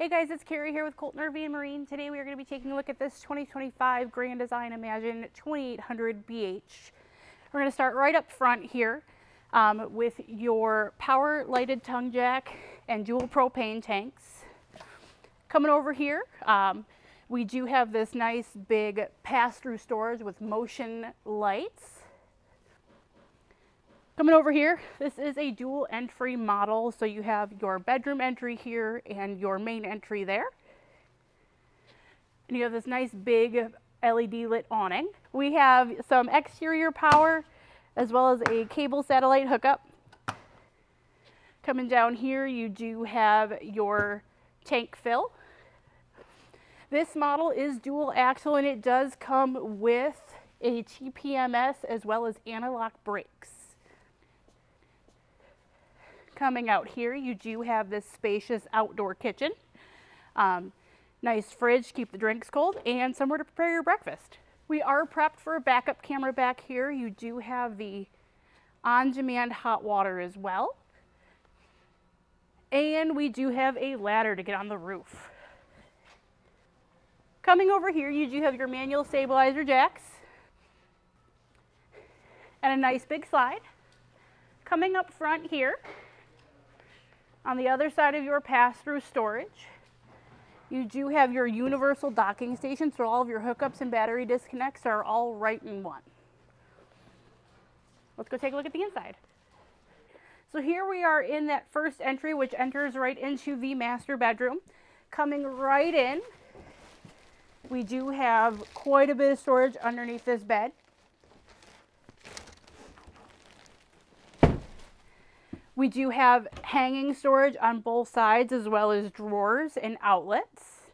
Hey guys, it's Carrie here with Colton RV and Marine. Today we are going to be taking a look at this 2025 Grand Design Imagine 2800 BH. We're going to start right up front here with your power lighted tongue jack and dual propane tanks. Coming over here, we do have this nice big pass-through storage with motion lights. Coming over here, this is a dual entry model, so you have your bedroom entry here and your main entry there. And you have this nice big LED lit awning. We have some exterior power as well as a cable satellite hookup. Coming down here, you do have your tank fill. This model is dual axle and it does come with a TPMS as well as anti-lock brakes. Coming out here, you do have this spacious outdoor kitchen. Nice fridge to keep the drinks cold and somewhere to prepare your breakfast. We are prepped for a backup camera back here. You do have the on-demand hot water as well. And we do have a ladder to get on the roof. Coming over here, you do have your manual stabilizer jacks and a nice big slide. Coming up front here, on the other side of your pass-through storage, you do have your universal docking station, so all of your hookups and battery disconnects are all right in one. Let's go take a look at the inside. So here we are in that first entry, which enters right into the master bedroom. Coming right in, we do have quite a bit of storage underneath this bed. We do have hanging storage on both sides as well as drawers and outlets.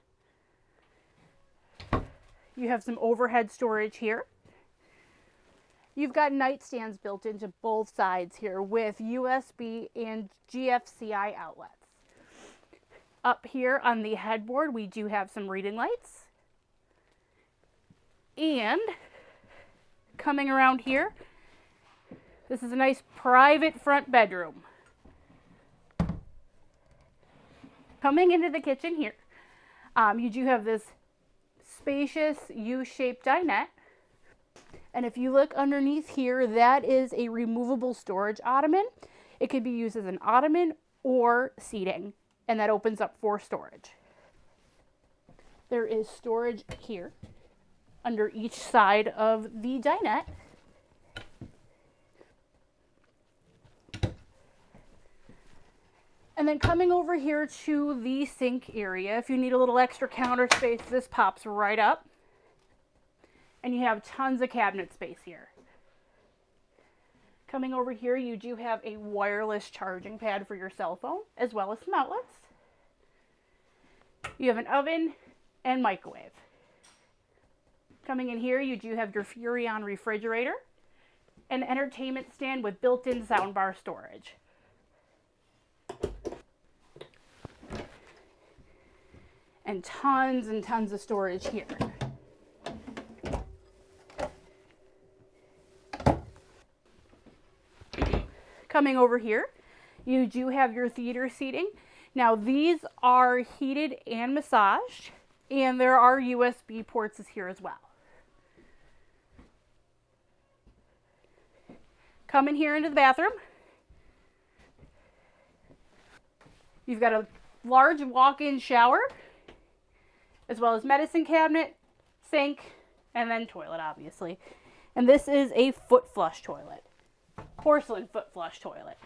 You have some overhead storage here. You've got nightstands built into both sides here with USB and GFCI outlets. Up here on the headboard, we do have some reading lights. And coming around here, this is a nice private front bedroom. Coming into the kitchen here, you do have this spacious U-shaped dinette. And if you look underneath here, that is a removable storage ottoman. It could be used as an ottoman or seating, and that opens up for storage. There is storage here under each side of the dinette. And then coming over here to the sink area, if you need a little extra counter space, this pops right up. And you have tons of cabinet space here. Coming over here, you do have a wireless charging pad for your cell phone, as well as some outlets. You have an oven and microwave. Coming in here, you do have your Furrion refrigerator, an entertainment stand with built-in soundbar storage. And tons of storage here. Coming over here, you do have your theater seating. Now these are heated and massaged, and there are USB ports here as well. Coming here into the bathroom, you've got a large walk-in shower, as well as medicine cabinet, sink, and then toilet, obviously. And this is a foot flush toilet, porcelain foot flush toilet.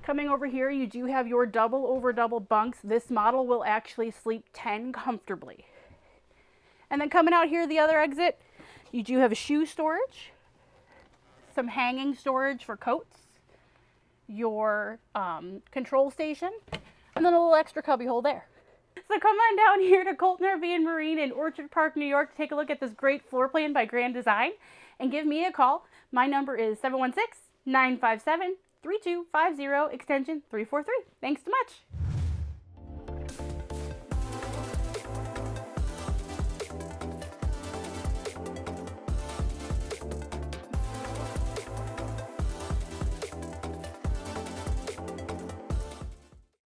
Coming over here, you do have your double over double bunks. This model will actually sleep 10 comfortably. And then coming out here, the other exit, you do have a shoe storage, some hanging storage for coats, your control station, and then a little extra cubby hole there. So come on down here to Colton RV and Marine in Orchard Park, New York to take a look at this great floor plan by Grand Design and give me a call. My number is 716-957-3250, extension 343. Thanks so much.